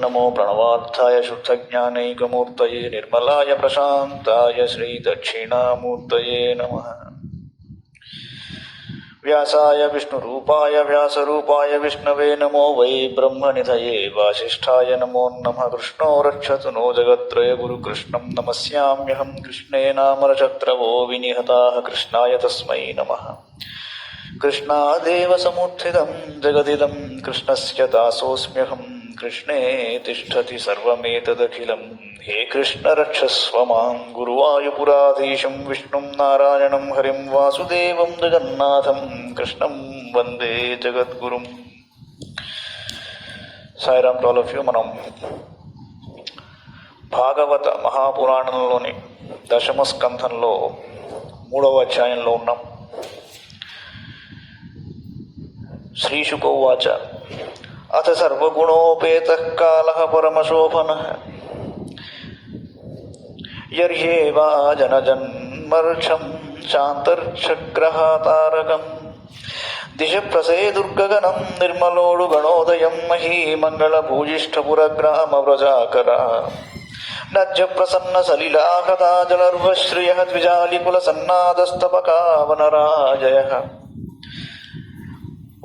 నమో ప్రణవార్థాయ శుద్ధజ్ఞానైకమూర్తయే నిర్మలాయ ప్రశాంతాయ శ్రీదక్షిణామూర్తయే నమః. వ్యాసాయ విష్ణురూపాయ వ్యాసరూపాయ విష్ణవే నమో వై బ్రహ్మనిధయే వాసిష్ఠాయ నమో నమః. కృష్ణో రక్షతు నో జగత్రయ గురుకృష్ణం నమస్యామ్యహం కృష్ణేనామరశత్రవో వినిహతాః కృష్ణాయ తస్మై నమః. కృష్ణాదేవ సముత్థితం జగదిదం కృష్ణస్య దాసోऽస్మ్యహం కృష్ణే తిష్టతి సర్వమేతదఖిలం. హే కృష్ణ రక్షస్వ మాం. గురువాయుపురాధీశం విష్ణుం నారాయణం హరిం వాసుదేవం జగన్నాథం కృష్ణం వందే జగద్గురుం. Sairam to all of you. మనం భాగవత మహాపురాణంలోని దశమ స్కంధంలో 3వ అధ్యాయంలో ఉన్నాం. శ్రీశుకోవాచ అథ సర్వగుణోపేతః కాలః పరమశోభనః యర్హ్యేవా జనజన్మర్షం శాంతర్షగ్రహాతారకం దిశ ప్రసేదుర్గగనం నిర్మలోడు గణోదయం మహీమంగళభూజిష్ఠపురగ్రామ వ్రజాకర నజ్జ ప్రసన్న సలిలాహదా జలర్వశ్రియః ద్విజాలికుల సన్నాదస్తపకావనరాజయః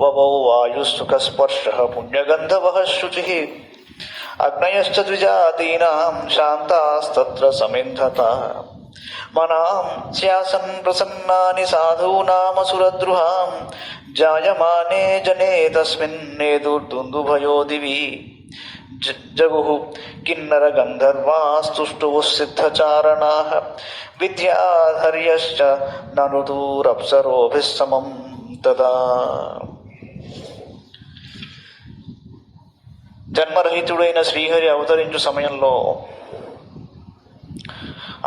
వవౌ వాయుసుఖస్పర్శః పుణ్యగంధవః శుచిః అగ్నయశ్చ ద్విజాతీనాం శాంతాస్తత్ర సమింధతః మనాం స్యాసన్ ప్రసన్నాని సాధూనామసురద్రుహాం జాయమానే జనే తస్మిన్నేదుర్దుందుభయో దివి జగుః కిన్నర గంధర్వాస్తుష్టువుః సిద్ధచారణాః విద్యాధర్యశ్చ ననుదూరప్సరోభిః సమం తదా. జన్మరహితుడైన శ్రీహరి అవతరించు సమయంలో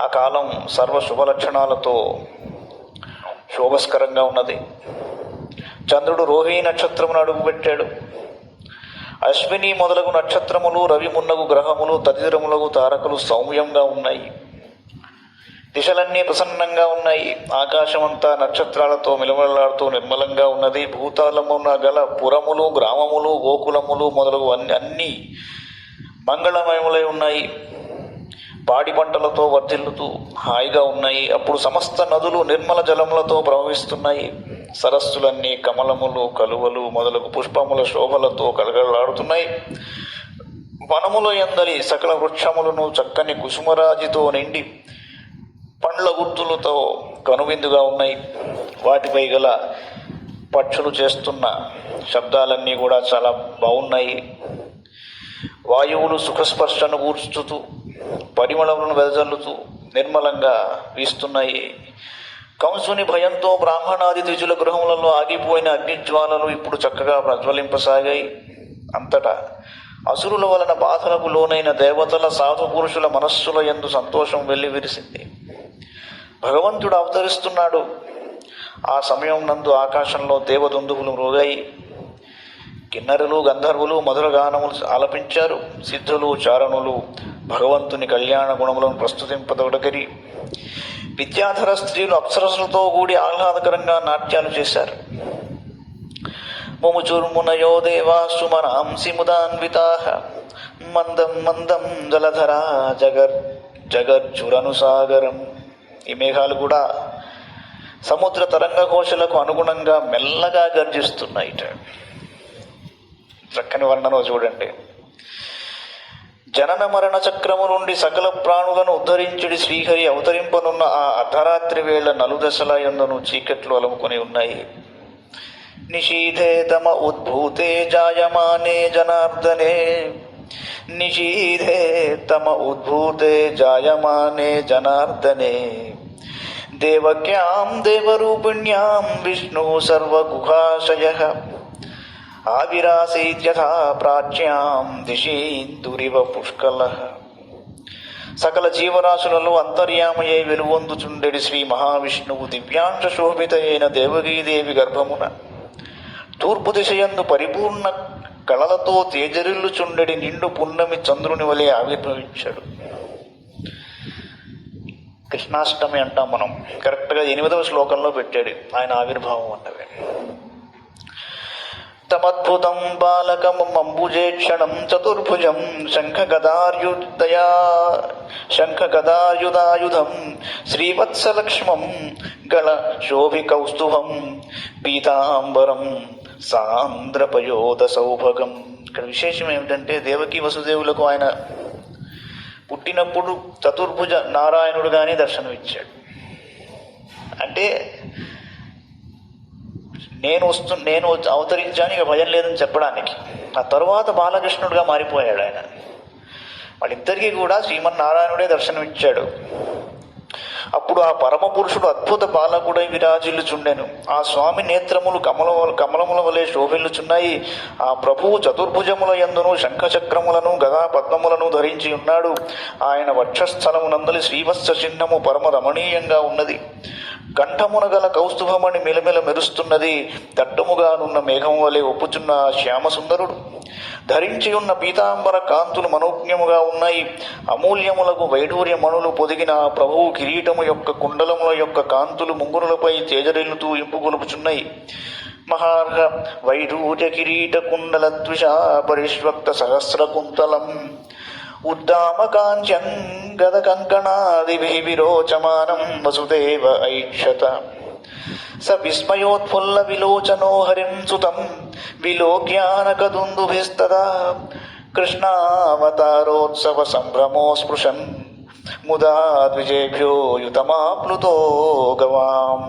ఆ కాలం సర్వ శుభలక్షణాలతో శోభస్కరంగా ఉన్నది. చంద్రుడు రోహిణీ నక్షత్రమును అడుగుపెట్టాడు. అశ్విని మొదలగు నక్షత్రములు, రవి మున్నగు గ్రహములు, తదితరములగు తారకలు సౌమ్యంగా ఉన్నాయి. దిశలన్నీ ప్రసన్నంగా ఉన్నాయి. ఆకాశమంతా నక్షత్రాలతో మిలమిలలాడుతూ నిర్మలంగా ఉన్నది. భూతాళమున గల పురములు, గ్రామములు, గోకులములు మొదలగు అన్నీ మంగళమయములై ఉన్నాయి. పాడి పంటలతో వర్ధిల్లుతూ హాయిగా ఉన్నాయి. అప్పుడు సమస్త నదులు నిర్మల జలములతో ప్రవహిస్తున్నాయి. సరస్సులన్నీ కమలములు, కలువలు మొదలగు పుష్పముల శోభలతో కలగలాడుతున్నాయి. వనముల యందలి సకల వృక్షములను చక్కని కుసుమరాజితో నిండి పండ్ల గుర్తులతో కనువిందుగా ఉన్నాయి. వాటిపై గల పక్షులు చేస్తున్న శబ్దాలన్నీ కూడా చాలా బాగున్నాయి. వాయువులు సుఖస్పర్శను కూర్చుతూ పరిమళములను వెదజల్లుతూ నిర్మలంగా వీస్తున్నాయి. కంసుని భయంతో బ్రాహ్మణాది ద్విజుల గృహములలో ఆగిపోయిన అగ్నిజ్వాలలు ఇప్పుడు చక్కగా ప్రజ్వలింపసాగాయి. అంతటా అసురుల వలన బాధలకు లోనైన దేవతల, సాధు పురుషుల మనస్సుల యందు సంతోషం వెల్లివిరిసింది. భగవంతుడు అవతరిస్తున్నాడు. ఆ సమయం నందు ఆకాశంలో దేవదుందువులు మ్రోగాయి. కిన్నరులు, గంధర్వులు మధుర గానములు ఆలపించారు. సిద్ధులు, చారణులు భగవంతుని కళ్యాణ గుణములను ప్రస్తుతింపదొడగరి. విద్యాధర స్త్రీలు అప్సరసులతో కూడి ఆహ్లాదకరంగా నాట్యాలు చేశారు. ముముచుర్మునయో దేవాసు మనాంసి ముదాన్వితాః మందం మందం జలధరా జగర్జురనుసాగరం. ఈ మేఘాలు కూడా సముద్ర తరంగ ఘోషలకు అనుగుణంగా మెల్లగా గర్జిస్తున్నాయి. చక్కని వర్ణన చూడండి. జనన మరణ చక్రము నుండి సకల ప్రాణులను ఉద్ధరించుడి శ్రీహరి అవతరింపనున్న ఆ అర్ధరాత్రి వేళ నలుదశల యందును చీకట్లు అలుముకొని ఉన్నాయి. నిషీధే తమ ఉద్భూతే జాయమానే జనార్దనే నిషీధే తమ ఉద్భూతే జాయమానే జనార్దనే దేవక్యాం దేవరూపిణ్యాం విష్ణు సర్వగుహాశయః ఆవిరాసీత్యథా ప్రాచ్యాం దిశీందురివ పుష్కలః. సకల జీవరాశులలో అంతర్యామయ్యై వెలువొందుచుండెడి శ్రీ మహావిష్ణువు దివ్యాంశ శోభిత అయిన దేవకీదేవి గర్భమున తూర్పు దిశయందు పరిపూర్ణ కళలతో తేజరిల్లుచుండెడి నిండు పున్నమి చంద్రుని వలె ఆవిర్భవించాడు. కృష్ణాష్టమి అంటాం మనం. కరెక్ట్గా 8వ శ్లోకంలో పెట్టాడు ఆయన ఆవిర్భావం అన్నవి. తమద్భుతం బాలకమంబుజేక్షణం చతుర్భుజం శంఖగదాయుధాయుధం శ్రీవత్సలక్ష్మం గళ శోభికౌస్తుభం పీతాంబరం సాంద్రపయోద సౌభగం. ఇక్కడ విశేషం ఏమిటంటే దేవకీ వసుదేవులకు ఆయన పుట్టినప్పుడు చతుర్భుజ నారాయణుడుగానే దర్శనమిచ్చాడు. అంటే నేను అవతరించాను, ఇక భయం లేదని చెప్పడానికి. ఆ తరువాత బాలకృష్ణుడిగా మారిపోయాడు ఆయన. వాళ్ళిద్దరికీ కూడా శ్రీమన్నారాయణుడే దర్శనమిచ్చాడు. అప్పుడు ఆ పరమ పురుషుడు అద్భుత బాలకుడై విరాజిల్లుచుండెను. ఆ స్వామి నేత్రములు కమలముల వలె శోభిల్లుచున్నాయి. ఆ ప్రభువు చతుర్భుజముల యందును శంఖచక్రములను గదా పద్మములను ధరించి ఉన్నాడు. ఆయన వక్షస్థలమునందలి శ్రీవత్స చిహ్నము పరమ రమణీయంగా ఉన్నది. కంఠమున గల కౌస్తుభమణి మెలమెల మెరుస్తున్నది. దట్టముగానున్న మేఘం వలె ఒప్పుచున్న శ్యామసుందరుడు ధరించి ఉన్న పీతాంబర కాంతులు మనోజ్ఞముగా ఉన్నాయి. అమూల్యములకు వైఢూర్యమణులు పొదిగిన ప్రభువు కిరీటము యొక్క కుండలముల యొక్క కాంతులు ముంగురులపై తేజరిల్లుతూ ఇంపుగొలుపుచున్నాయి. మహార్హ వైఢూర్య కిరీట కుండల ద్విష పరిష్వక్త సహస్ర కుంతలం ఉద్దామకాంచం గద కంకణాదిభిః విరోచమానం వసుదేవ ఐక్షత. స విస్మయోత్ఫుల్ల విలోచనో హరిం సుతం విలోక్యానకదుందుభిస్తదా కృష్ణావతారోత్సవ సంభ్రమో స్పృశన్ ముదా ద్విజేభ్యో యుతమాప్లుతో గవాం.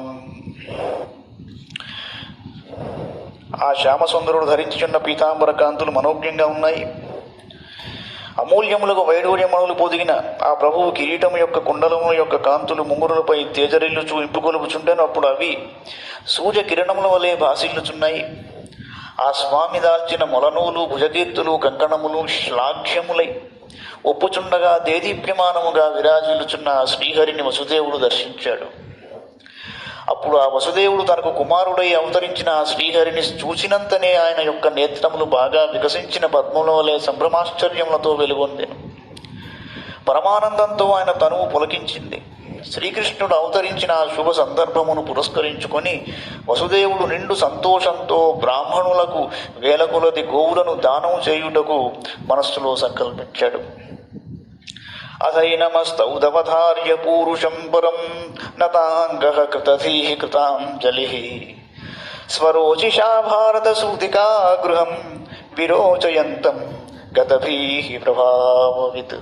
ఆ శ్యామసుందరుడు ధరించుచున్న పీతాంబర కాంతులు మనోజ్ఞంగా ఉన్నాయి. అమూల్యములకు వైఢూర్యమణులు పొదిగిన ఆ ప్రభువు కిరీటము యొక్క కుండలము యొక్క కాంతులు ముంగురులపై తేజరిల్లుచు ఇంపుగొలుపుచుండెను. అప్పుడు అవి సూర్య కిరణముల వలె భాసిల్లుచున్నాయి. ఆ స్వామి దాల్చిన మొలనూలు భుజకీర్తులు కంకణములు శ్లాఘ్యములై ఒప్పుచుండగా దేదీప్యమానముగా విరాజిల్లుచున్న శ్రీహరిని వసుదేవుడు దర్శించాడు. అప్పుడు ఆ వసుదేవుడు తనకు కుమారుడై అవతరించిన ఆ శ్రీహరిని చూసినంతనే ఆయన యొక్క నేత్రములు బాగా వికసించిన పద్మముల వలె సంభ్రమాశ్చర్యములతో వెలుగొందెను. పరమానందంతో ఆయన తనువు పులకించింది. శ్రీకృష్ణుడు అవతరించిన ఆ శుభ సందర్భమును పురస్కరించుకొని వసుదేవుడు నిండు సంతోషంతో బ్రాహ్మణులకు వేల కొలది గోవులను దానం చేయుటకు మనస్సులో సంకల్పించాడు. అథైనమస్తౌదవధార్య పూరుషం పరం నతాంగః కృతధీః కృతాంజలిః స్వరోచిషా భారతసూతికా గృహం విరోచయంతం గతభీః ప్రభావవిత్.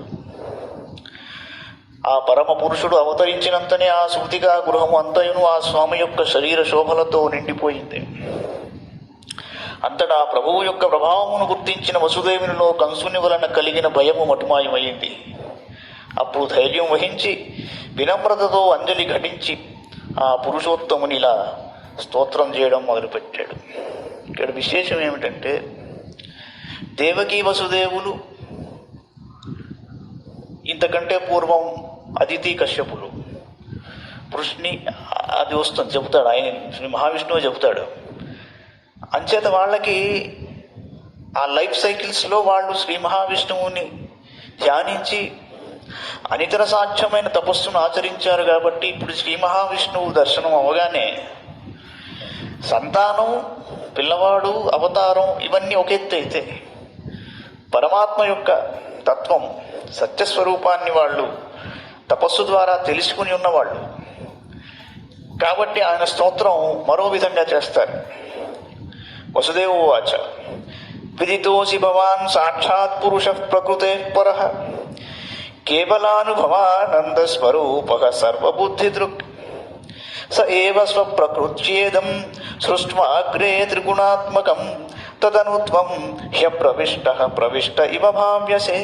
ఆ పరమ పురుషుడు అవతరించినంతనే ఆ సూతికా గృహము అంతయును ఆ స్వామి యొక్క శరీర శోభలతో నిండిపోయింది. అంతటా ప్రభువు యొక్క ప్రభావమును గుర్తించిన వసుదేవునిలో కంసుని వలన కలిగిన భయము మటుమాయమైంది. అప్పుడు ధైర్యం వహించి వినమ్రతతో అంజలి ఘటించి ఆ పురుషోత్తమునిలా స్తోత్రం చేయడం మొదలుపెట్టాడు. ఇక్కడ విశేషం ఏమిటంటే దేవకీ వసుదేవులు ఇంతకంటే పూర్వం అదితి కశ్యపులు వృష్ణి అది వస్తుంది చెబుతాడు ఆయన, శ్రీ మహావిష్ణువు చెబుతాడు. అంచేత వాళ్ళకి ఆ లైఫ్ సైకిల్స్లో వాళ్ళు శ్రీ మహావిష్ణువుని ధ్యానించి అనితర సాధ్యమైన తపస్సును ఆచరించారు. కాబట్టి ఇప్పుడు శ్రీ మహావిష్ణువు దర్శనం అవగానే సంతానం, పిల్లవాడు, అవతారం ఇవన్నీ ఒక ఎత్తు అయితే పరమాత్మ యొక్క తత్వం సత్యస్వరూపాన్ని వాళ్ళు తపస్సు ద్వారా తెలుసుకుని ఉన్నవాళ్ళు కాబట్టి ఆయన స్తోత్రం మరో విధంగా చేస్తారు. వసుదేవోవాచ విదితోసి భవాన్ సాక్షాత్ పురుష ప్రకృతే పరః కేవలానుభవానందస్వరూపః సర్వబుద్ధిదృక్ స ఏవ స్వప్రకృత్యేదం సృష్ట్వాగ్రే త్రిగుణాత్మకం తదను త్వం హ్యప్రవిష్టః ప్రవిష్ట ఇవ భావ్యసే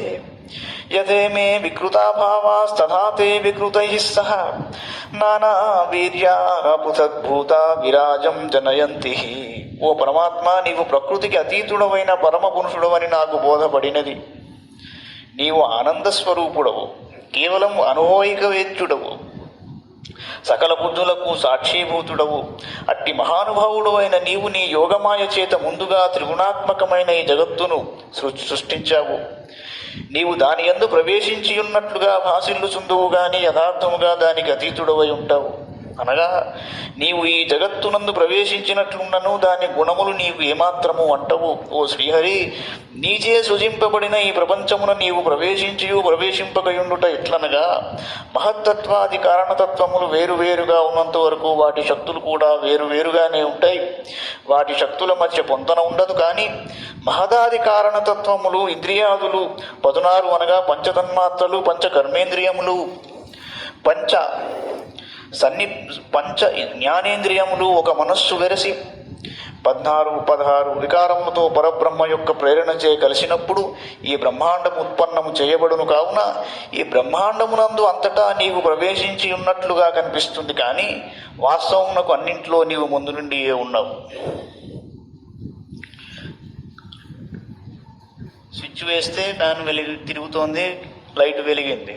యథే మే వికృతా భావాస్తథా తే వికృతైః సహ నానా వీర్యాః పృథగ్భూతా విరాజం జనయంతి. ఓ పరమాత్మ, నీవు ప్రకృతికి అతీతుడవైన పరమ పురుషుడవని నాకు బోధపడినది. నీవు ఆనందస్వరూపుడవు, కేవలం అనుభోయిక వేద్యుడవు, సకల బుద్ధులకు సాక్షీభూతుడవు. అట్టి మహానుభావుడు అయిన నీవు నీ యోగమాయ చేత ముందుగా త్రిగుణాత్మకమైన ఈ జగత్తును సృష్టించావు. నీవు దాని యందు ప్రవేశించి ఉన్నట్లుగా భాసిల్లుచుందువు గాని యథార్థముగా దానికి అతీతుడవై ఉంటావు. అనగా నీవు ఈ జగత్తునందు ప్రవేశించినట్లున్నను దాని గుణములు నీవు ఏమాత్రము అంటవు. ఓ శ్రీహరి, నీచే సృజింపబడిన ఈ ప్రపంచమున నీవు ప్రవేశింపకయుండుట ఎట్లనగా, మహత్తత్వాది కారణతత్వములు వేరువేరుగా ఉన్నంత వరకు వాటి శక్తులు కూడా వేరువేరుగానే ఉంటాయి. వాటి శక్తుల మధ్య పొంతన ఉండదు. కానీ మహదాది కారణతత్వములు ఇంద్రియాదులు 16 అనగా పంచతన్మాత్రలు, పంచ కర్మేంద్రియములు, పంచ జ్ఞానేంద్రియములు, ఒక మనస్సు వెరసి 16 వికారములతో పరబ్రహ్మ యొక్క ప్రేరణచే కలిసినప్పుడు ఈ బ్రహ్మాండము ఉత్పన్నము చేయబడును. కావున ఈ బ్రహ్మాండమునందు అంతటా నీవు ప్రవేశించి ఉన్నట్లుగా కనిపిస్తుంది. కానీ వాస్తవమునకు అన్నింట్లో నీవు ముందు నుండియే ఉన్నావు. స్విచ్ వేస్తే ఫ్యాన్ తిరుగుతోంది, లైట్ వెలిగింది.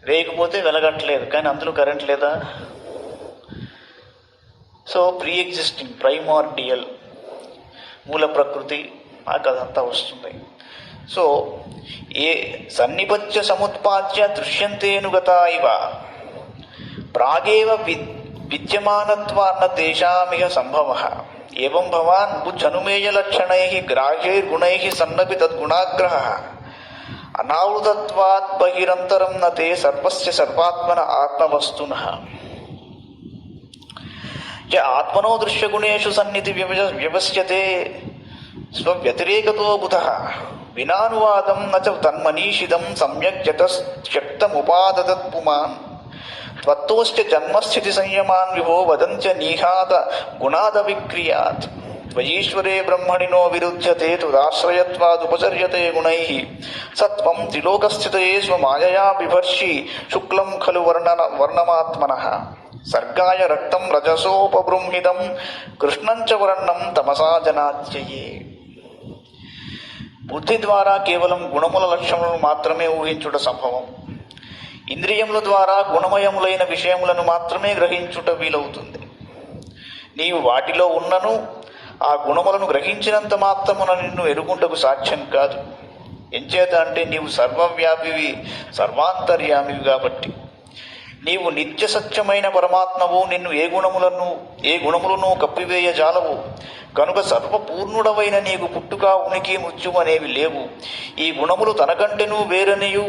వేయకపోతే వెలగట్లేదు, కానీ అందులో కరెంట్ లేదా? సో ప్రీ ఎగ్జిస్టింగ్, ప్రైమార్డియల్, మూల ప్రకృతి, ఆ కథంతా వస్తుంది. సో ఏ సన్నిపత్య సముత్పాద్య దృశ్యంతేనుగత ఇవ ప్రాగేవ విద్యమానత్వాన్న తేషామిహ సంభవ ఏవం భవాన్ బుజ్జనుమేయలక్షణై గ్రాహ్యైర్గుణై సన్నపి తద్గుణాగ్రహ అనావృతత్వాత్ బహిరంతరం నతే సర్వస్య సర్వాత్మన ఆత్మవస్తునః య ఆత్మనో దృశ్యగుణేషు సన్నిధి వ్యవస్యతే స్వవ్యతిరేకతో బుధః వినానువాదం న చ తన్మనీషిదం సమ్యక్ శక్తముపాదదత్ పుమాన్ త్వత్తోస్య జన్మస్థితి సంయమాన్ విభో వదంత్య నీహాత గుణాదవిక్రియాత్ త్వయీశ్వరే బ్రహ్మణినో విరుధ్యతే తుదాశ్రయత్వాదుపచర్యతే గుణైః సత్వం త్రిలోకస్థితయే స్వమాయయా బిభర్షి శుక్లం ఖలు వర్ణమాత్మనః సర్గాయ రక్తం రజసోపబృంహితం కృష్ణం చ వర్ణం తమసా జనాత్యయే. బుద్ధి ద్వారా కేవలం గుణముల లక్షణములను మాత్రమే ఊహించుట సంభవం. ఇంద్రియముల ద్వారా గుణమయములైన విషయములను మాత్రమే గ్రహించుట వీలవుతుంది. నీవు వాటిలో ఉన్నను ఆ గుణములను గ్రహించినంత మాత్రమున నిన్ను ఎరుగుంటకు సాధ్యం కాదు. ఎంచేత అంటే నీవు సర్వవ్యాపివి, సర్వాంతర్యామివి కాబట్టి. నీవు నిత్య సత్యమైన పరమాత్మవు. నిన్ను ఏ గుణములను కప్పివేయజాలవు. కనుక సర్వపూర్ణుడవైన నీకు పుట్టుక, ఉనికి, మృత్యువు అనేవి లేవు. ఈ గుణములు తనకంటేనూ వేరనియు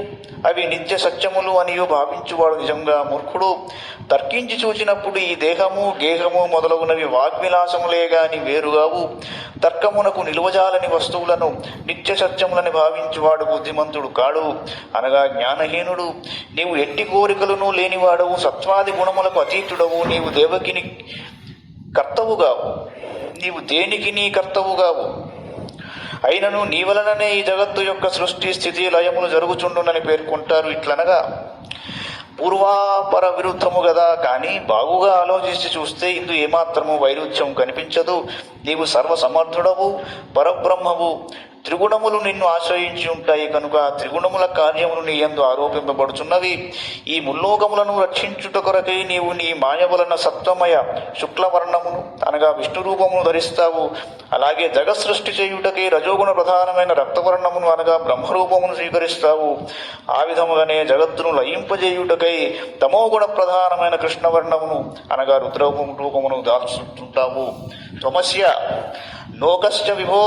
అవి నిత్య సత్యములు అనియు భావించువాడు నిజంగా మూర్ఖుడు. తర్కించి చూచినప్పుడు ఈ దేహము, గేహము మొదలగునవి వాగ్విలాసములే గాని వేరుగావు. తర్కమునకు నిలువజాలని వస్తువులను నిత్య సత్యములని భావించువాడు బుద్ధిమంతుడు కాడు, అనగా జ్ఞానహీనుడు. నీవు ఎట్టి కోరికలను లేనివాడవు, సత్వాది గుణములకు అతీతుడవు. నీవు దేవకిని కర్తవుగావు, నీవు దేనికి నీ కర్తవుగావు. అయినను నీ వలననే ఈ జగత్తు యొక్క సృష్టి, స్థితి, లయములు జరుగుచుండునని పేర్కొంటారు. ఇట్లనగా పూర్వాపర విరుద్ధము గదా. కానీ బాగుగా ఆలోచించి చూస్తే ఇందు ఏమాత్రము వైరుధ్యం కనిపించదు. నీవు సర్వసమర్థుడవు, పరబ్రహ్మవు. త్రిగుణములు నిన్ను ఆశ్రయించి ఉంటాయి కనుక త్రిగుణముల కార్యములు నీ యందు ఆరోపింపబడుచున్నవి. ఈ ముల్లోకములను రక్షించుట కొరకై నీవు నీ మాయ వలన సత్వమయ శుక్లవర్ణమును అనగా విష్ణు రూపమును ధరిస్తావు. అలాగే జగత్ సృష్టి చేయుటకై రజోగుణ ప్రధానమైన రక్తవర్ణమును అనగా బ్రహ్మరూపమును స్వీకరిస్తావు. ఆ విధముగానే జగత్తును లయింపజేయుటకై తమోగుణ ప్రధానమైన కృష్ణవర్ణమును అనగా రుద్రరూపమును దాల్చుతుంటావు. త్వమస్య లోకశ్చ విభో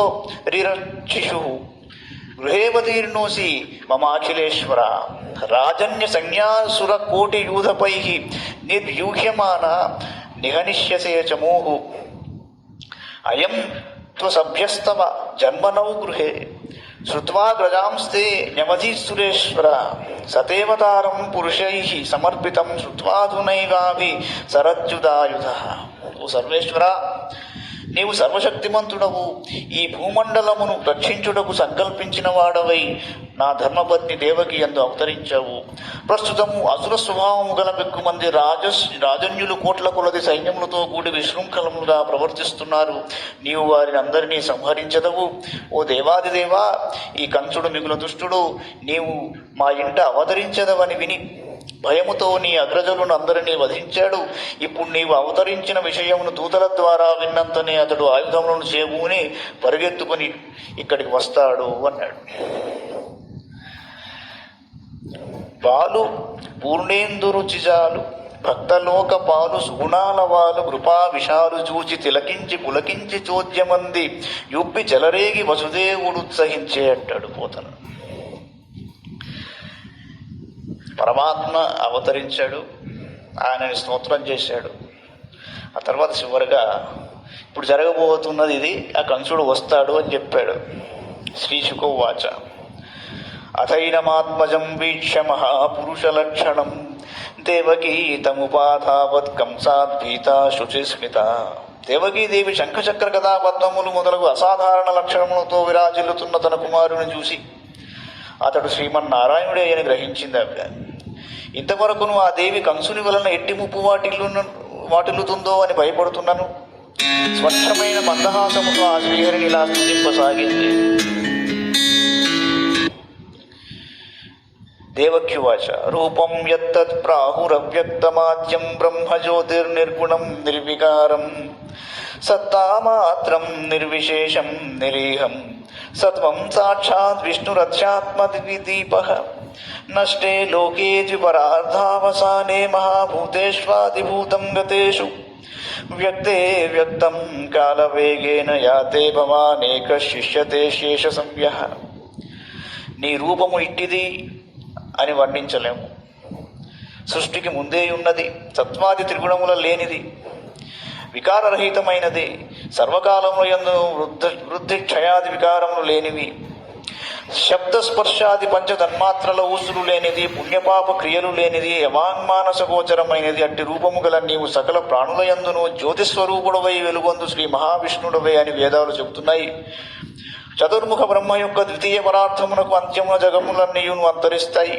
రిరక్షిషు గృహేవతీర్ణోసి మమాఖిలేశ్వర రాజన్య సంజ్ఞాసుర కోటి యూధపై నిర్యూహ్యమాన నిహనిష్యసే చమూహు అయం త్వసభ్యస్తవ జన్మనౌ గృహే శ్రుత్వా గ్రజాంస్తే న్యమధీసురేశ్వర సతేవతారం పురుషై సమర్పితం శ్రుత్వాధునైవాభి సరజ్జుదాయుధ. ఓ సర్వేశ్వర, నీవు సర్వశక్తిమంతుడవు. ఈ భూమండలమును రక్షించుటకు సంకల్పించిన వాడవై నా ధర్మపత్ని దేవకి యందు అవతరించావు. ప్రస్తుతము అసుర స్వభావము గల పెక్కుమంది రాజన్యులు కోట్ల కొలది సైన్యములతో కూడి విశృంఖలముగా ప్రవర్తిస్తున్నారు. నీవు వారిని అందరినీ సంహరించదవు. ఓ దేవాదిదేవా, ఈ కంసుడు మిగుల దుష్టుడు. నీవు మా ఇంట అవతరించదవని విని భయముతో నీ అగ్రజులను అందరినీ వధించాడు. ఇప్పుడు నీవు అవతరించిన విషయమును దూతల ద్వారా విన్నంతనే అతడు ఆయుధములను చేబూని పరిగెత్తుకుని ఇక్కడికి వస్తాడు అన్నాడు. బాలు పూర్ణేందు రుచిజాలు భక్తలోక పాలు సుగుణాల వాలు కృపా విషాలు చూచి తిలకించి పులకించి చోద్యమంది యుప్పి జలరేగి వసుదేవుడు ఉత్సహించే అంటాడు పోతన. పరమాత్మ అవతరించాడు, ఆయనని స్తోత్రం చేశాడు. ఆ తర్వాత చివరిగా ఇప్పుడు జరగబోతున్నది ఇది, ఆ కంసుడు వస్తాడు అని చెప్పాడు. శ్రీశుకోవాచ అథైనమాత్మజం వీక్ష్య మహాపురుషలక్షణం దేవకీ తముపాధావత్ కంసాద్భీత శుచిస్మిత. దేవకీదేవి శంఖచక్ర గదా పద్మములు మొదలగు అసాధారణ లక్షణములతో విరాజిల్లుతున్న తన కుమారుని చూసి అతడు శ్రీమన్నారాయణుడే అని గ్రహించింది ఆవిడ. ఇంతవరకును ఆ దేవి కంసుని వలన ఎట్టి ముప్పు వాటిల్లుతుందో అని భయపడుతున్నాను. స్వచ్ఛమైన మందహాసముతో ఆ శ్రీహరిని ఇలా స్తుతింపసాగింది. దేవక్యువాచ రూపం యత్తత్ ప్రాహురవ్యక్తమాద్యం బ్రహ్మజ్యోతిర్నిర్గుణం నిర్వికారం సత్తామాత్రం నిర్విశేషం నిరీహం సత్వం సాక్షాత్ విష్ణురధ్యాత్మదీపః నష్టే లోకే ద్విపరార్ధావసానే మహాభూతేష్వాదిభూతం గతేషు వ్యక్తే వ్యక్తం కాలవేగేన యాతే భవానేక శిష్యతే శేష సంవ్యః. నీ రూపము ఇట్టిది అని వర్ణించలేము. సృష్టికి ముందే ఉన్నది, సత్వాది త్రిగుణముల లేనిది, వికారరహితమైనది, సర్వకాలముల యందు వృద్ధి క్షయాది వికారములు లేనివి, శబ్దస్పర్శాది పంచతన్మాత్రల ఊసులు లేనిది, పుణ్యపాప క్రియలు లేనిది, యవాన్మానస గోచరమైనది. అట్టి రూపము గల నీవు సకల ప్రాణుల యందును జ్యోతిస్వరూపుడవై వెలుగొందు శ్రీ మహావిష్ణుడవై అని వేదాలు చెబుతున్నాయి. చతుర్ముఖ బ్రహ్మ యొక్క ద్వితీయ పరార్థమునకు అంత్యమున జగములన్నీయును అంతరిస్తాయి.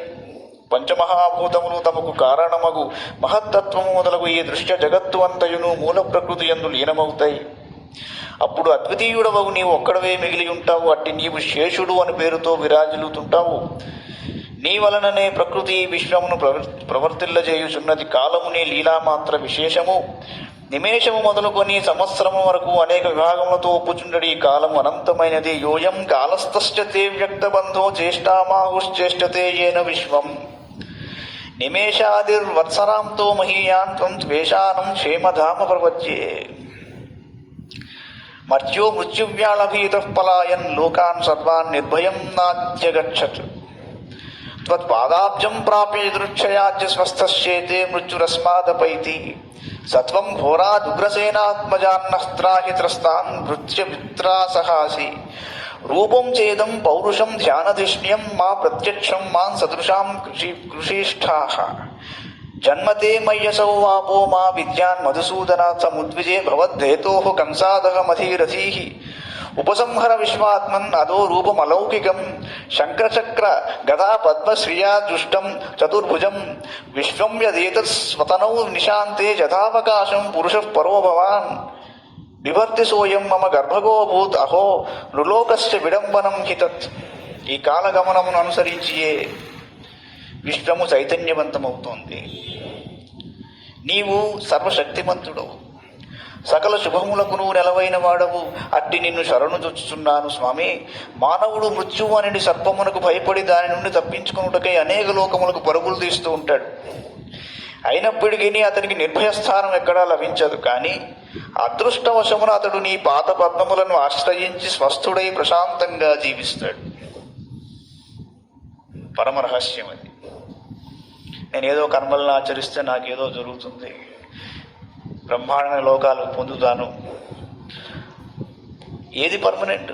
పంచమహాభూతములు తమకు కారణమగు మహత్తత్వము మొదలగు ఈ దృశ్య జగత్తు అంతయును మూల ప్రకృతి యందు లీనమవుతాయి. అప్పుడు అద్వితీయుడవగు నీవు ఒక్కడవే మిగిలి ఉంటావు. అట్టి నీవు శేషుడు అని పేరుతో విరాజిల్లుతుంటావు. నీ వలననే ప్రకృతి విశ్వమును ప్రవర్తిల్లజేయుచున్నది. కాలము నీ లీలామాత్ర విశేషము. నిమేషము మొదలుకొని సంవత్సరము వరకు అనేక విభాగములతో ఒప్పుచుండడి ఈ కాలము అనంతమైనది. యోయం కాలస్తశ్చతే వ్యక్తబంధో జ్యేష్ఠామాహుశ్చేష్టతే ఏన విశ్వం నిమేషాదిర్వత్సరాంతో మహీయాన్ త్వం ద్వేషానం క్షేమధామ ప్రపద్యే. మర్త్యో మృత్యువ్యాళభీతః పలాయన్ లోకాన్ సర్వాన్ నిర్భయం నాత్యగచ్చత్. త్వత్పాదాబ్జం ప్రాప్య దృక్షయాజ్య స్వస్థశ్చేతే మృత్యురస్మాదపైతి. సత్వం ఘోరాదుగ్రసేనాత్మజాన్నస్త్రాహి త్రస్తాన్ భృత్యమిత్రాసహాసి. రూపం చేదం పౌరుషం ధ్యానధిష్ణ్యం మా ప్రత్యక్షం మాన్ సదృశాం కృషిష్ఠాః. జన్మతే మయ్యసౌ వాపో మా విద్యాన్ మధుసూదనాత్ సముద్విజే భవద్ధేతోః కంసాదహమధీరథీః. ఉపసంహర విశ్వాత్మన్ అదో రూపమలౌకికం శంకరచక్ర గదా పద్మశ్రియా దృష్టం చతుర్భుజం. విశ్వం యదేతత్ స్వతనౌ నిశాంతే యథావకాశం పురుషః పరో భవాన్. బిభర్తి సోయం మమ గర్భగోభూత్ అహో నృలోకస్య విడంబనం హితత్. ఈ కాలగమనమును అనుసరించియే విశ్వము చైతన్యవంతమవుతోంది. నీవు సర్వశక్తిమంతుడవు, సకల శుభములకును నెలవైన వాడవు. అట్టి నిన్ను శరణు చొచ్చుచున్నాను స్వామి. మానవుడు మృత్యువు అనేది సర్పమునకు భయపడి దాని నుండి తప్పించుకున్నటకై అనేక లోకములకు పరుగులు తీస్తూ ఉంటాడు. అయినప్పటికీ అతనికి నిర్భయస్థానం ఎక్కడా లభించదు. కానీ అదృష్టవశమున అతడు నీ పాత పద్మములను ఆశ్రయించి స్వస్థుడై ప్రశాంతంగా జీవిస్తాడు. పరమ రహస్యం అది. నేనేదో కర్మలను ఆచరిస్తే నాకేదో జరుగుతుంది, బ్రహ్మాండ లోకాలు పొందుతాను. ఏది పర్మనెంట్?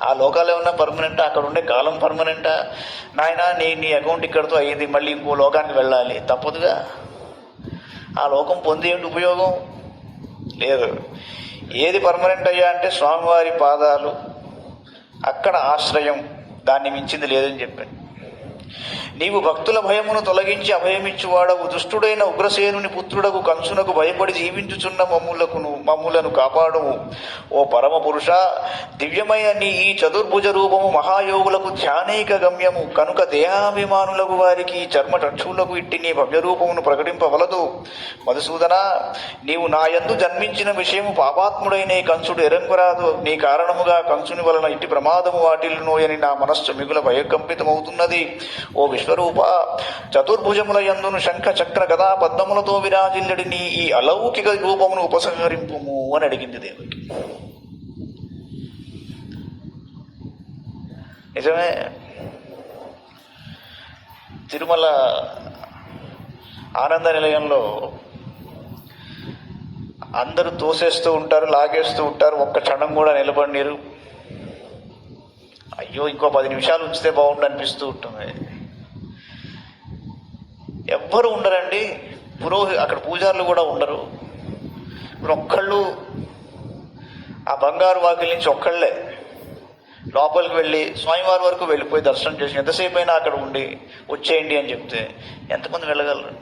ఆ లోకాలు ఏమన్నా పర్మనెంటా? అక్కడ ఉండే కాలం పర్మనెంటా? నాయన నీ అకౌంట్ ఇక్కడితో అయ్యింది, మళ్ళీ ఇంకో లోకానికి వెళ్ళాలి, తప్పదుగా. ఆ లోకం పొంది ఏంటి ఉపయోగం? లేదు. ఏది పర్మనెంట్ అయ్యా అంటే స్వామివారి పాదాలు, అక్కడ ఆశ్రయం, దాన్ని మించింది లేదని చెప్పాను. నీవు భక్తుల భయమును తొలగించి అభయమిచ్చువాడవు. దుష్టుడైన ఉగ్రసేనుని పుత్రుడకు కంసునకు భయపడి జీవించుచున్న మమ్ములను కాపాడుము. ఓ పరమ పురుష, దివ్యమైన నీ ఈ చతుర్భుజ రూపము మహాయోగులకు ధ్యానైక గమ్యము కనుక దేహాభిమానులకు వారికి చర్మ చక్షులకు ఇట్టి నీ భవ్య రూపమును ప్రకటింపవలదు. మధుసూదన, నీవు నా యందు జన్మించిన విషయము పాపాత్ముడైన ఈ కంసుడు ఎరంకురాదు. నీ కారణముగా కంసుని వలన ఇట్టి ప్రమాదము వాటిల్లునోయని నా మనస్సు మిగుల భయకంపితమవుతున్నది. ఓ విశ్వరూప, చతుర్భుజముల యందును శంఖ చక్ర గదా పద్మములతో విరాజిల్లడి నీ ఈ అలౌకిక రూపమును ఉపసంహరింపుము అని అడిగింది దేవకి. నిజమే, తిరుమల ఆనంద నిలయంలో అందరూ తోసేస్తూ ఉంటారు, లాగేస్తూ ఉంటారు, ఒక్క క్షణం కూడా నిలబడినీరు. అయ్యో ఇంకో 10 నిమిషాలు ఉంచితే బాగుండు అనిపిస్తూ ఉంటుంది. ఎవ్వరు ఉండరండి, అక్కడ పూజారులు కూడా ఉండరు. ఇప్పుడు ఒక్కళ్ళు ఆ బంగారు వాకిలి నుంచి ఒక్కళ్ళే లోపలికి వెళ్ళి స్వామివారి వరకు వెళ్ళిపోయి దర్శనం చేసి ఎంతసేపు అయినా అక్కడ ఉండి వచ్చేయండి అని చెప్తే ఎంతమంది వెళ్ళగలరు?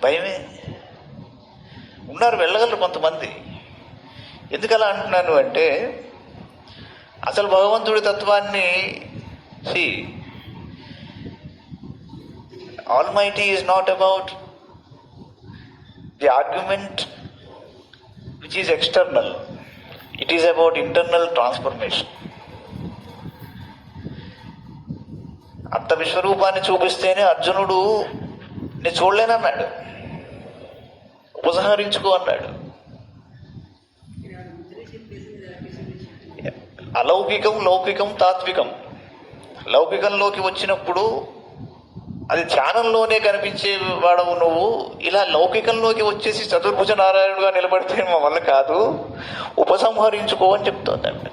భయమే. ఉన్నారు, వెళ్ళగలరు కొంతమంది. ఎందుకలా అంటున్నాను అంటే, అసలు భగవంతుడి తత్వాన్ని Almighty is not about the argument which is external. It is about internal transformation. అంత విశ్వరూపాన్ని చూపిస్తేనే అర్జునుడు నేను చూడలేనన్నాడు, ఉపసంహరించుకో అన్నాడు. అలౌకికం, లౌకికం, తాత్వికం. లౌకికంలోకి వచ్చినప్పుడు అది ధ్యానంలోనే కనిపించే వాడవు నువ్వు. ఇలా లౌకికంలోకి వచ్చేసి చతుర్భుజ నారాయణుడుగా నిలబడితే మా వల్ల కాదు, ఉపసంహరించుకో అని చెప్తోందండి.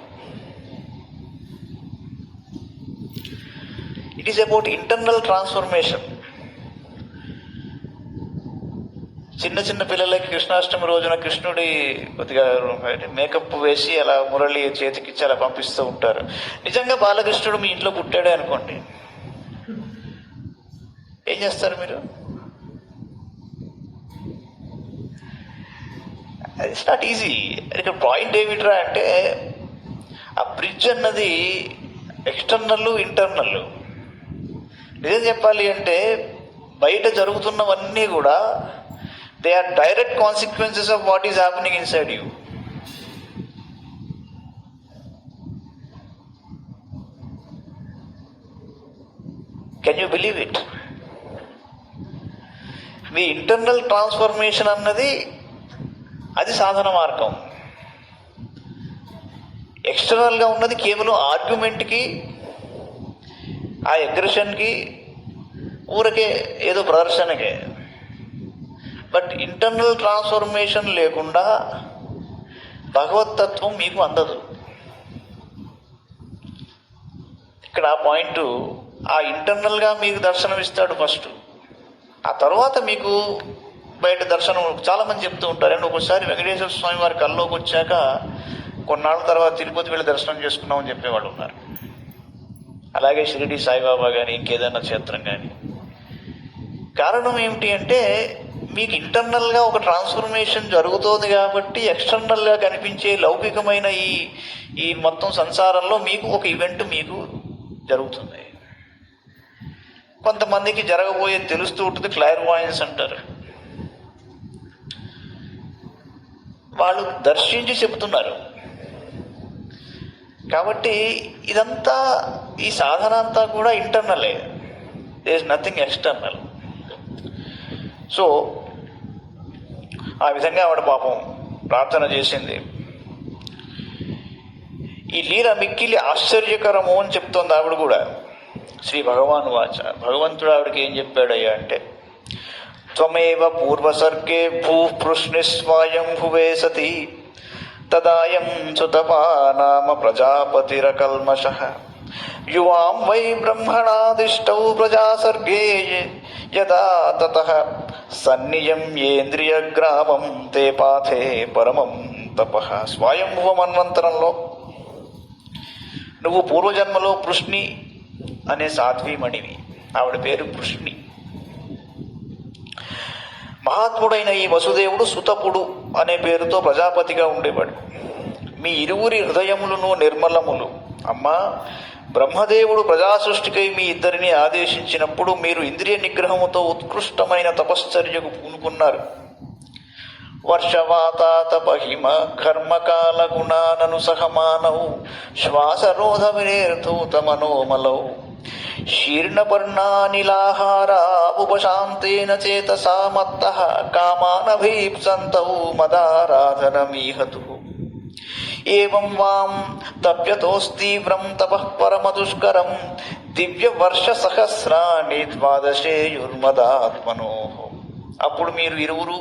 It is about internal transformation. చిన్న చిన్న పిల్లలకి కృష్ణాష్టమి రోజున కృష్ణుడి కొద్దిగా మేకప్ వేసి అలా మురళి చేతికిచ్చి అలా పంపిస్తూ ఉంటారు. నిజంగా బాలకృష్ణుడు మీ ఇంట్లో పుట్టాడే అనుకోండి, ఏం చేస్తారు మీరు? It's not easy. ఇక్కడ పాయింట్ ఏమిట్రా అంటే, ఆ బ్రిడ్జ్ అన్నది ఎక్స్టర్నల్, ఇంటర్నల్. నిజం చెప్పాలి అంటే బయట జరుగుతున్నవన్నీ కూడా they are direct consequences of what is happening inside you. Can you believe it? మీ ఇంటర్నల్ ట్రాన్స్ఫర్మేషన్ అన్నది అది సాధన మార్గం. ఎక్స్టర్నల్గా ఉన్నది కేవలం ఆర్గ్యుమెంట్కి, ఆ అగ్రెషన్కి, ఊరకే ఏదో ప్రదర్శనకే. బట్ ఇంటర్నల్ ట్రాన్స్ఫర్మేషన్ లేకుండా భగవత్తత్వం మీకు అందదు. ఇక్కడ ఆ పాయింట్, ఆ ఇంటర్నల్గా మీకు దర్శనమిస్తాడు ఫస్ట్, ఆ తర్వాత మీకు బయట దర్శనం. చాలామంది చెప్తూ ఉంటారు, అండ్ ఒకసారి వెంకటేశ్వర స్వామి వారి కల్లోకి వచ్చాక కొన్నాళ్ళ తర్వాత తిరుపతి వెళ్ళి దర్శనం చేసుకున్నామని చెప్పేవాళ్ళు ఉన్నారు. అలాగే షిరిడి సాయిబాబా కానీ ఇంకేదైనా క్షేత్రం కానీ. కారణం ఏమిటి అంటే, మీకు ఇంటర్నల్గా ఒక ట్రాన్స్ఫర్మేషన్ జరుగుతోంది కాబట్టి ఎక్స్టర్నల్గా కనిపించే లౌకికమైన ఈ మొత్తం సంసారంలో మీకు ఒక ఈవెంట్ మీకు జరుగుతుంది. కొంతమందికి జరగబోయేది తెలుస్తూ ఉంటుంది, క్లాయిర్వాయన్స్ అంటారు. వాళ్ళు దర్శించి చెబుతున్నారు. కాబట్టి ఇదంతా, ఈ సాధన అంతా కూడా ఇంటర్నలే, there is nothing external. So ఆ విధంగా ఆవిడ పాపం ప్రార్థన చేసింది. ఈ లీల మిక్కిలి ఆశ్చర్యకరము అని చెప్తోంది ఆవిడ కూడా. శ్రీ భగవాన్ వాచ, భగవంతుడు ఆవిడకి ఏం చెప్పాడయ్యా అంటే, త్వమేవ పూర్వసర్గే భూపృష్ణిస్వాయం భువే సతి తదాయం సుతపా నామ ప్రజాపతిరకల్మషః యువాం వై బ్రహ్మణాదిష్టౌ ప్రజాసర్గే యదా తతః సన్నియమ్యేంద్రియగ్రామం తే పాథే పరమం తపః. స్వయంభువ మన్వంతరంలో నువ్వు పూర్వజన్మలో పృష్ణి అనే సాధ్వీమణివి. ఆవిడ పేరు పృష్ణి. మహాత్ముడైన ఈ వసుదేవుడు సుతపుడు అనే పేరుతో ప్రజాపతిగా ఉండేవాడు. మీ ఇరువురి హృదయములను నిర్మలములు. అమ్మా, బ్రహ్మదేవుడు ప్రజాసృష్టికై మీ ఇద్దరిని ఆదేశించినప్పుడు మీరు ఇంద్రియ నిగ్రహముతో ఉత్కృష్టమైన తపశ్చర్యకు పూనుకున్నారు. వర్షవాతాతపహిమ కర్మకాల గుణానను సహమానౌ శ్వాసరోధ వినేర్ధూత మనోమలౌ శీర్ణపర్ణానిలాహారా ఉపశాంతేన చేతసా మత్తః కామానభీప్సంతౌ మదారాధనమీహతు. ఏవం వాం తప్యతోస్తీవ్రం తపః పరమదుష్కరం దివ్యవర్షసహస్రాణి ద్వాదశేయుర్మదాత్మనో. అప్పుడు మీరు ఇరువురు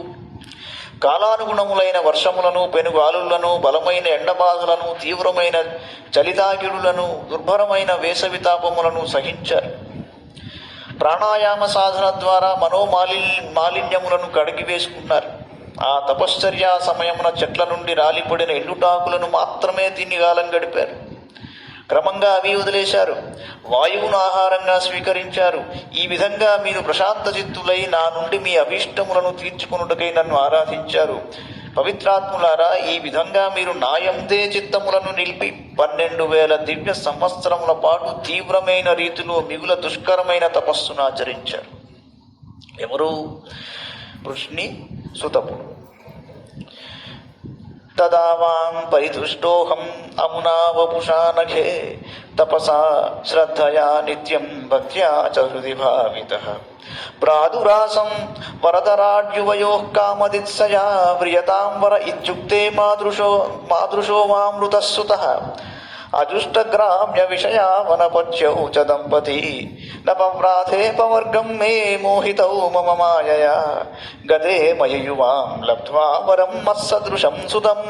కాలానుగుణములైన వర్షములను, పెనుగాలులను, బలమైన ఎండబాధలను, తీవ్రమైన చలితాగిడులను, దుర్భరమైన వేసవితాపములను సహించారు. ప్రాణాయామ సాధన ద్వారా మాలిన్యములను కడిగివేసుకున్నారు. ఆ తపశ్చర్యా సమయమున చెట్ల నుండి రాలిపడిన ఎండుటాకులను మాత్రమే తిని కాలం గడిపారు. క్రమంగా అవి వదిలేశారు. వాయువును ఆహారంగా స్వీకరించారు. ఈ విధంగా మీరు ప్రశాంత చిత్తులై నా నుండి మీ అభీష్టములను తీర్చుకొనుటకై నన్ను ఆరాధించారు. పవిత్రాత్ములారా, ఈ విధంగా మీరు నాయందే చిత్తములను నిలిపి 12,000 దివ్య సంవత్సరముల పాటు తీవ్రమైన రీతిలో మిగుల దుష్కరమైన తపస్సును ఆచరించారు. ఎవరు? వృష్ణి సుతపుడు. తదా వాం పరితుష్టోహం అమునా వపుషా నఘే తపసా శ్రద్ధయా నిత్యం భక్త్యా చ హృది భావితః ప్రాదురాసం వరదరాడ్యువయోః కామదిత్సయా వ్రియతాం వర ఇత్యుక్తే మాదృశో మామృతః సుతః అజుష్టగ్రామ్య విషయా వనపత్యౌ చ దంపతి నపవ్రాధే పవర్గం మే మోహితౌ మమ మాయయా గదే మయ యువాం లబ్ధ్వా వరం మత్సదృశం సుతం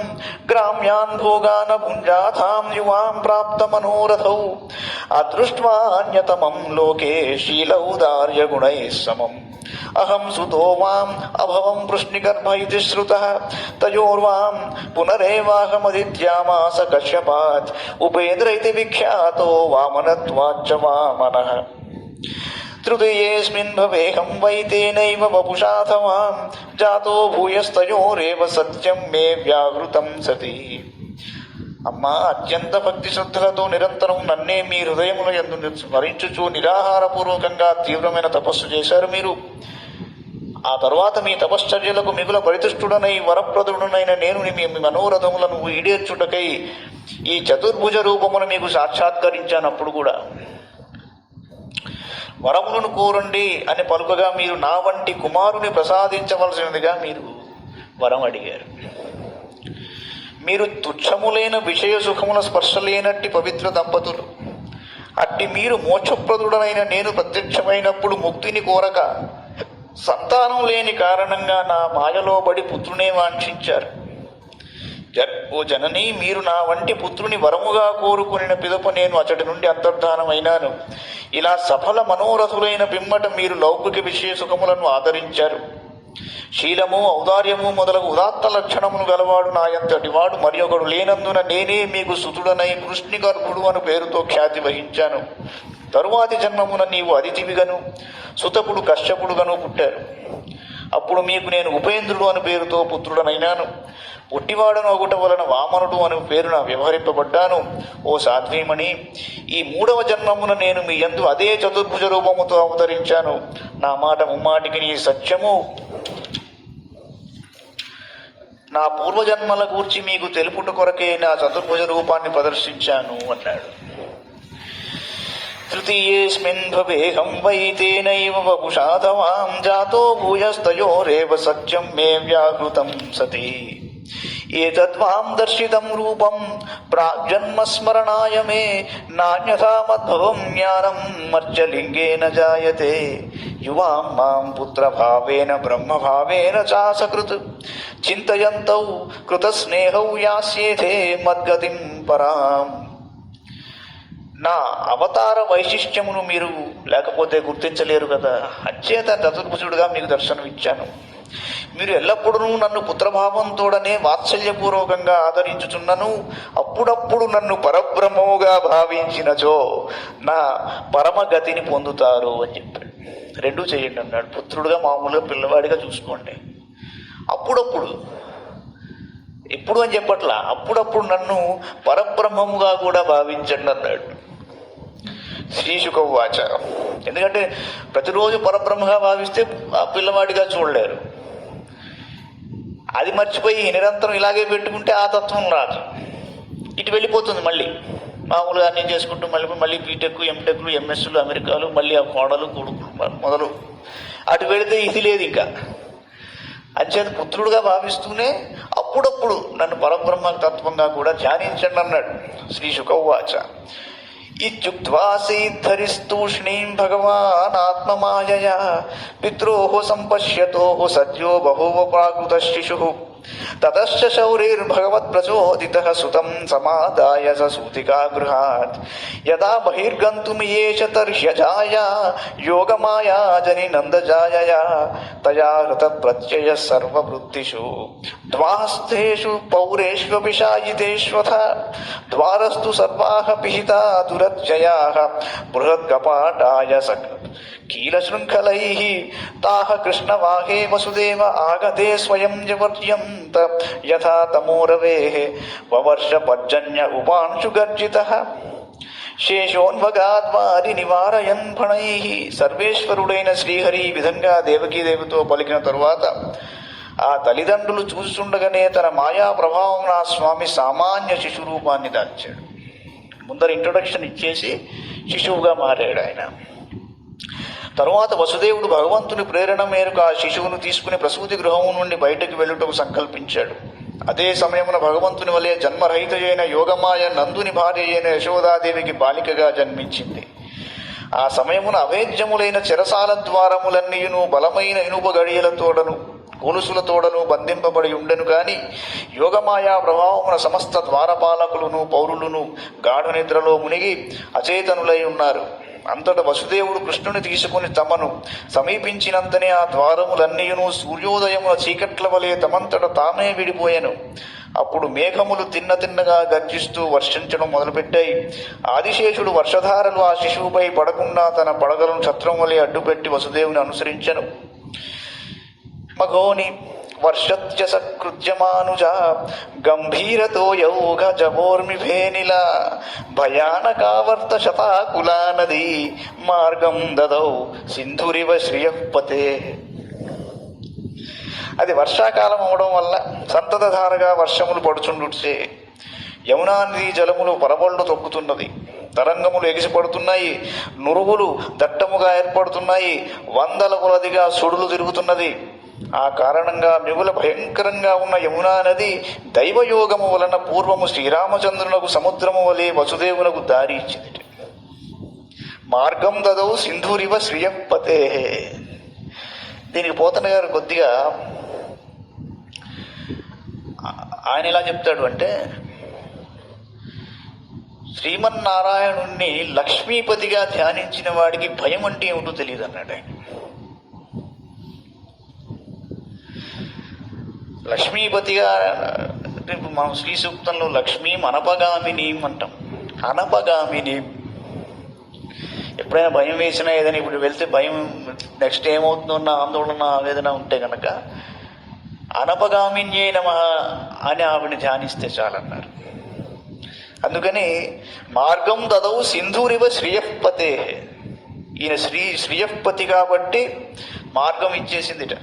గ్రామ్యాన్ భోగాన భుంజాథాం యువాం ప్రాప్త మనోరథౌ అదృష్ట్వాన్యతమం లోకే శీలౌదార్య గుణైః సమం అహం సుతో వాం అభవం వృష్ణిగర్భ ఇతి శ్రుతః తయోర్వాం పునరేవాహమదిత్యామాస కశ్యపాత్ ఉపేంద్ర ఇతి విఖ్యాతో వామనత్వాచ్చ వామనః తృతీయేస్మిన్ భవేహం వై తేనైవ వపుషాథ వాం జాతో భూయస్తయోరేవ సత్యం మే వ్యావృతం సతి. అమ్మా, అత్యంత భక్తి శ్రద్ధలతో నిరంతరం నన్నే మీ హృదయముల యందు స్మరించుచు నిరాహారపూర్వకంగా తీవ్రమైన తపస్సు చేశారు మీరు. ఆ తరువాత మీ తపశ్చర్యలకు మిగుల పరితుష్టుడనై వరప్రదుడనైన నేను మీ మనోరథములను ఈడేర్చుటకై ఈ చతుర్భుజ రూపమును మీకు సాక్షాత్కరించానప్పుడు కూడా వరములను కోరండి అని పలుకగా మీరు నా వంటి కుమారుని ప్రసాదించవలసినదిగా మీరు వరం అడిగారు. మీరు తుచ్చములైన విషయ సుఖముల స్పర్శ లేనట్టి పవిత్ర దంపతులు. అట్టి మీరు మోక్షప్రదుడనైన నేను ప్రత్యక్షమైనప్పుడు ముక్తిని కోరక సంతానం లేని కారణంగా నా మాయలో బడి పుత్రునే వాంఛించారు. ఓ జనని, మీరు నా వంటి పుత్రుని వరముగా కోరుకునిన పిదప నేను అతడి నుండి అంతర్ధానమైనాను. ఇలా సఫల మనోరథులైన పిమ్మట మీరు లౌకిక విషయ సుఖములను ఆదరించారు. శీలము, ఔదార్యము మొదలగు ఉదాత్త లక్షణమును గలవాడు నాయంతటి వాడు మరి ఒకడు లేనందున నేనే మీకు సుతుడనై వృష్ణిగర్భుడు అను పేరుతో ఖ్యాతి వహించాను. తరువాతి జన్మమున నీవు అదితివిగను సుతపుడు కశ్యపుడుగను పుట్టారు. అప్పుడు మీకు నేను ఉపేంద్రుడు అను పేరుతో పుత్రుడనైనాను. పుట్టివాడను ఒకట వలన వామనుడు అను పేరున వ్యవహరింపబడ్డాను. ఓ సాధ్వీమణి, ఈ 3వ జన్మమున నేను మీ యందు అదే చతుర్భుజ రూపముతో అవతరించాను. నా మాట ముమ్మాటికి నీ సత్యము. నా పూర్వజన్మల గూర్చి మీకు తెలుపుట కొరకే నా చతుర్భుజ రూపాన్ని ప్రదర్శించాను అన్నాడు. తృతీయేస్మిన్ భవేహం వై తేనైవ వపుషాథ వాం జాతో భూయస్తయోరేవ సత్యం మే వ్యాహృతం సతి. ఏతద్వాం దర్శితం రూపం ప్రాగ్జన్మస్మరణాయ మే నాన్యథా మద్భవం జ్ఞానం మర్చలింగేన జాయతే. యువాం మాం పుత్రభావేన బ్రహ్మభావేన చాసకృత్ చింతయంతౌ కృతస్నేహౌ యాస్యేథే మద్గతిం పరాం. నా అవతార వైశిష్ట్యమును మీరు లేకపోతే గుర్తించలేరు కదా. అచ్చేత చతుర్భుజుడుగా మీకు దర్శనం ఇచ్చాను. మీరు ఎల్లప్పుడూ నన్ను పుత్రభావంతోడనే వాత్సల్యపూర్వకంగా ఆదరించుచున్నను. అప్పుడప్పుడు నన్ను పరబ్రహ్మముగా భావించినచో నా పరమగతిని పొందుతారు అని చెప్పాడు. రెండూ చేయండి అన్నాడు. పుత్రుడుగా మామూలుగా పిల్లవాడిగా చూసుకోండి. అప్పుడప్పుడు ఎప్పుడు అని చెప్పట్లా, అప్పుడప్పుడు నన్ను పరబ్రహ్మముగా కూడా భావించండి అన్నాడు శ్రీశుకవాచ. ఎందుకంటే ప్రతిరోజు పరబ్రహ్మగా భావిస్తే ఆ పిల్లవాడిగా చూడలేరు. అది మర్చిపోయి నిరంతరం ఇలాగే పెట్టుకుంటే ఆ తత్వం రాదు, ఇటు వెళ్ళిపోతుంది. మళ్ళీ మామూలుగా అన్నీ చేసుకుంటూ మళ్ళీ బీటెక్, ఎంటెక్లు, ఎంఎస్లు, అమెరికాలు, మళ్ళీ ఆ కోడలు, కొడుకులు మొదలు అటు వెళితే ఇది లేదు ఇంకా. అంచేత పుత్రుడుగా భావిస్తూనే అప్పుడప్పుడు నన్ను పరబ్రహ్మ తత్వంగా కూడా ధ్యానించండి అన్నాడు శ్రీశుకవాచ. ఇత్యుక్త్వాసీద్ధరిస్తూష్ణీం భగవాన్ ఆత్మమాయయా పిత్రోః సంపశ్యతోః సద్యో బహూవ ప్రాకృత శిశుః తతశ్చ శౌరిర్భగవత్ప్రచోదితః సుతం సమాదాయ స సూతికాగృహాత్ యదా బహిర్గन्तुमियेष తర్హ్యజాయా యోగమాయా జనినందజాయయా తయా హృతప్రత్యయः సర్వవృత్తిషు ద్వాస్థేషు పౌరేష్వపి శాయితేష్వథ ద్వారస్తు సర్వాః పిహితా దురత్యయాః బృహద్కపాటాయ కీలశృంఖలైః తాః కృష్ణవాహే వసుదేవ ఆగతే స్వయం జవర్యంత యథా తమోరవేః వవర్ష పర్జన్య ఉపాంశుగర్జితః శేషోన్వగాద్వారి నివారయన్ ఫణైః. సర్వేశ్వరుడైన శ్రీహరి ఈ విధంగా దేవకీదేవితో పలికిన తరువాత ఆ తల్లిదండ్రులు చూస్తుండగానే తన మాయా ప్రభావం నా స్వామి సామాన్య శిశు రూపాన్ని దాల్చాడు. ముందర ఇంట్రొడక్షన్ ఇచ్చేసి శిశువుగా మారాడు ఆయన. తరువాత వసుదేవుడు భగవంతుని ప్రేరణ మేరకు ఆ శిశువును తీసుకుని ప్రసూతి గృహం నుండి బయటకు వెళ్ళుటకు సంకల్పించాడు. అదే సమయమున భగవంతుని వలె జన్మరహిత అయిన యోగమాయ నందుని భార్య అయిన యశోదాదేవికి బాలికగా జన్మించింది. ఆ సమయమున అవేద్యములైన చెరసాల ద్వారములన్నీయును బలమైన ఇనుప గడియలతోడను గొలుసులతోడను బంధింపబడి ఉండెను. కాని యోగమాయా ప్రభావమున సమస్త ద్వారపాలకులను పౌరులను గాఢ నిద్రలో మునిగి అచేతనులై ఉన్నారు. అంతట వసుదేవుడు కృష్ణుని తీసుకుని తమను సమీపించినంతనే ఆ ద్వారములన్నీయును సూర్యోదయమున చీకట్ల వలె తమంతట తామే విడిపోయెను. అప్పుడు మేఘములు తిన్నగా గర్జిస్తూ వర్షించడం మొదలుపెట్టాయి. ఆదిశేషుడు వర్షధారలు ఆ శిశువుపై పడకుండా తన పడగలను ఛత్రం వలె అడ్డుపెట్టి వసుదేవుని అనుసరించెను. మఘోని వర్షత్య సకృత్యమానుజ గంభీరతో యౌఘ జవోర్మిభేనిల భయానకావర్త శతాకులా నదీ మార్గం దదౌ సింధురివ శ్రియపతే. అది వర్షాకాలం అవడం వల్ల సంతతధారగా వర్షములు పడుచుండుటే యమునా నదీ జలములు పరబళ్ళు తొక్కుతున్నది. తరంగములు ఎగిసిపడుతున్నాయి. నురుగులు దట్టముగా ఏర్పడుతున్నాయి. వందల కొలదిగా సుడులు తిరుగుతున్నది. ఆ కారణంగా మిగుల భయంకరంగా ఉన్న యమునా నది దైవయోగము వలన పూర్వము శ్రీరామచంద్రునకు సముద్రము వలె వసుదేవునకు దారి ఇచ్చింది. మార్గం దదౌ సింధురివ శ్రియపతే. దీనికి పోతన గారు కొద్దిగా ఆయన ఎలా చెప్తాడు అంటే, శ్రీమన్నారాయణుణ్ణి లక్ష్మీపతిగా ధ్యానించిన వాడికి భయం అంటే ఏమిటో తెలియదు అన్నాడు ఆయన. లక్ష్మీపతిగా అంటే మనం శ్రీ సూక్తంలో లక్ష్మీ అనపగామిని అంటాం. అనపగామిని ఎప్పుడైనా భయం వేసినా ఏదైనా ఇప్పుడు వెళ్తే భయం నెక్స్ట్ ఏమవుతుందో అన్న ఆందోళన ఆవేదన ఉంటే కనుక అనపగామిన్యే నమః అని ఆవిడని ధ్యానిస్తే చాలన్నారు. అందుకని మార్గం దదౌ సింధూరివ శ్రియపతే. ఈయన శ్రియపతి కాబట్టి మార్గం ఇచ్చేసిందిట.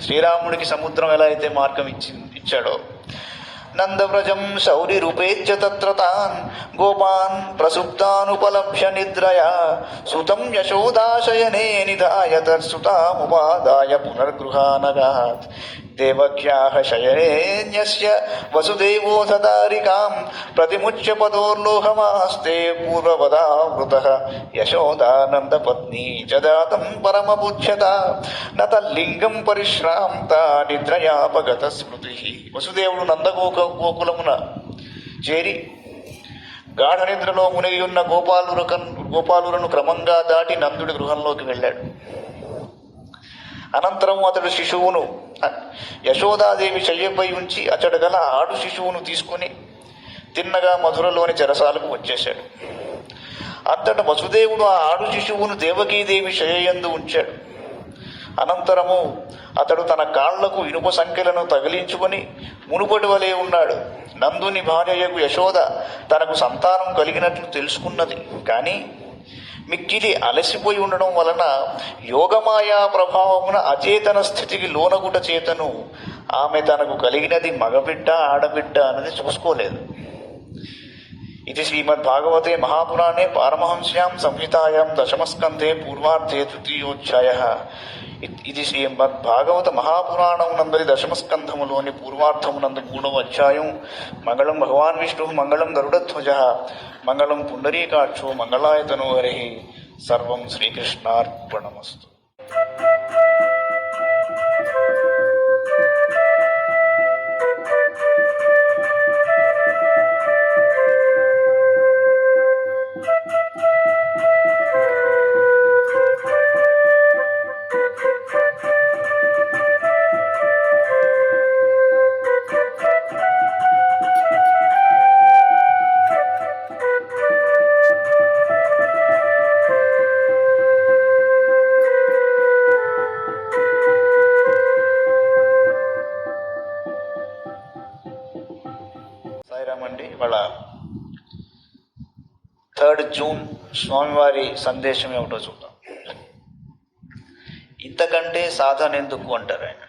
శ్రీరాముడికి సముద్రం ఎలా అయితే మార్గం ఇచ్చాడో. నందవ్రజం శౌరి రూపేత్య తత్ర తాన్ గోపాన్ ప్రసుప్తానుపలభ్య నిద్రయా సుతం యశోదాశయనే నిధాయ తత్సుతాముపాదాయ పునర్గృహానగాత్ దేవక్యాః శయనేన్యస్య వసుదేవోऽథ దారికాం ప్రతిముచ్య పదోర్లోహమాస్తే పూర్వవదావృతః యశోదానందపత్నీ చ దాతం పరమబుధ్యత న తల్లింగం పరిశ్రాంత నిద్రయాపగత స్మృతి. వసుదేవుడు నందగోకులమున చేరి గాఢ నిద్రలో మునిగి ఉన్న గోపాలులను క్రమంగా దాటి నందుడి గృహంలోకి వెళ్ళాడు. అనంతరం అతడు శిశువును యశోదాదేవి శయ్యపై ఉంచి అతడు గల ఆడు శిశువును తీసుకుని తిన్నగా మధురలోని చెరసాలకు వచ్చేశాడు. అంతటా వసుదేవుడు ఆ ఆడు శిశువును దేవకీదేవి శయ్యందు ఉంచాడు. అనంతరము అతడు తన కాళ్లకు ఇనుప సంఖ్యలను తగిలించుకొని మునుపటి వలె ఉన్నాడు. నందుని భార్యయకు యశోద తనకు సంతానం కలిగినట్లు తెలుసుకున్నది. కానీ మిక్కిలి అలసిపోయి ఉండడం వలన యోగమాయా ప్రభావమున అచేతన స్థితికి లోనగుట చేతను ఆమె తనకు కలిగినది మగబిడ్డ ఆడబిడ్డ అన్నది చూసుకోలేదు. ఇది శ్రీమద్భాగవతే మహాపురాణే పారమహంస్యాం సంహితాయాం దశమస్కంధే పూర్వార్ధే తృతీయోధ్యాయ. ఇది శ్రీమద్భాగవత మహాపురాణం నందరి దశమస్కంధములోని పూర్వార్ధమునందు 3వ అధ్యాయం. మంగళం భగవాన్ విష్ణు మంగళం గరుడధ్వజ మంగళం పుండరీకాక్షో మంగళాయతనో హరి. సర్వం శ్రీకృష్ణార్పణమస్తు. సాయిరామండి. ఇవాళ 3 జూన్ స్వామివారి సందేశం ఏమిటో చూద్దాం. ఇంతకంటే సాధన ఎందుకు అంటారు ఆయన.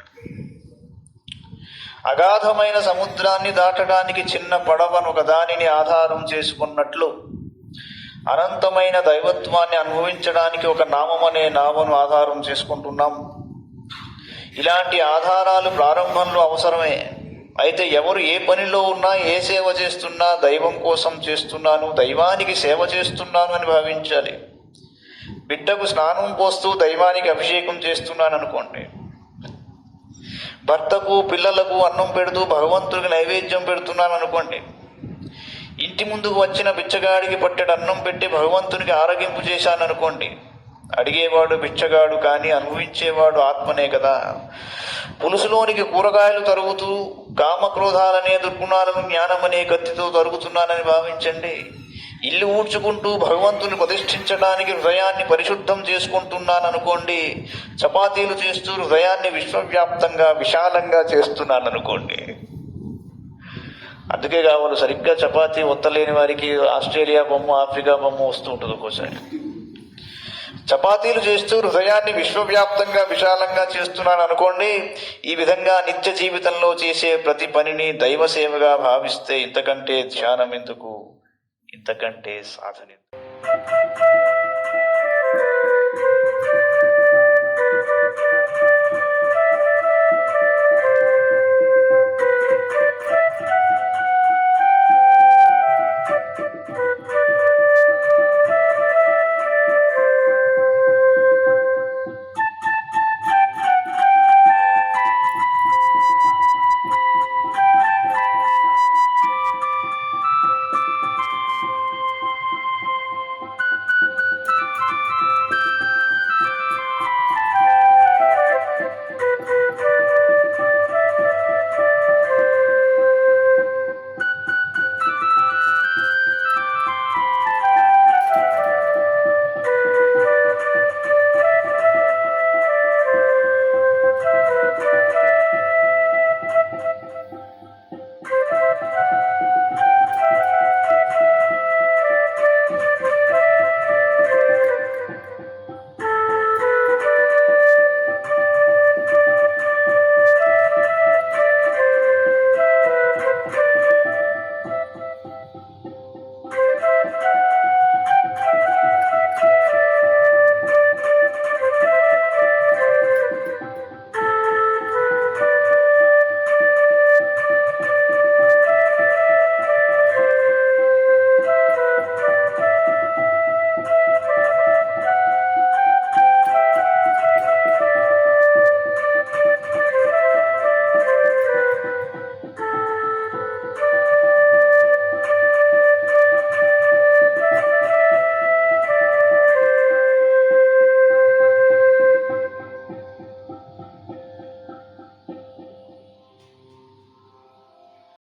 అగాధమైన సముద్రాన్ని దాటడానికి చిన్న పడవను ఒక దానిని ఆధారం చేసుకున్నట్లు అనంతమైన దైవత్వాన్ని అనుభవించడానికి ఒక నామమనే నామను ఆధారం చేసుకుంటున్నాం. ఇలాంటి ఆధారాలు ప్రారంభంలో అవసరమే. అయితే ఎవరు ఏ పనిలో ఉన్నా, ఏ సేవ చేస్తున్నా దైవం కోసం చేస్తున్నాను, దైవానికి సేవ చేస్తున్నాను అని భావించాలి. బిడ్డకు స్నానం పోస్తూ దైవానికి అభిషేకం చేస్తున్నాను అనుకోండి. భర్తకు పిల్లలకు అన్నం పెడుతూ భగవంతుడికి నైవేద్యం పెడుతున్నాను అనుకోండి. ఇంటి ముందుకు వచ్చిన బిచ్చగాడికి పట్టెడు అన్నం పెట్టి భగవంతునికి ఆరగింపు చేశాను అనుకోండి. అడిగేవాడు బిచ్చగాడు కానీ అనుభవించేవాడు ఆత్మనే కదా. పులుసులోనికి కూరగాయలు తరుగుతూ కామక్రోధాలనే దుర్గుణాలను జ్ఞానమనే కత్తితో తరుగుతున్నానని భావించండి. ఇల్లు ఊడ్చుకుంటూ భగవంతుని ప్రతిష్ఠించడానికి హృదయాన్ని పరిశుద్ధం చేసుకుంటున్నాను అనుకోండి. చపాతీలు చేస్తూ హృదయాన్ని విశ్వవ్యాప్తంగా విశాలంగా చేస్తున్నాను అనుకోండి. అందుకే కావాలి సరిగ్గా చపాతీ ఒత్తలేని వారికి ఆస్ట్రేలియా బొమ్మ, ఆఫ్రికా బొమ్మ వస్తూ ఉంటుంది ఒక్కోసారి. చపాతీలు చేస్తూ హృదయాన్ని విశ్వవ్యాప్తంగా విశాలంగా చేస్తున్నాను అనుకోండి. ఈ విధంగా నిత్య జీవితంలో చేసే ప్రతి పనిని దైవ సేవగా భావిస్తే ఇంతకంటే ధ్యానం ఎందుకు, ఇంతకంటే సాధన ఎందుకు.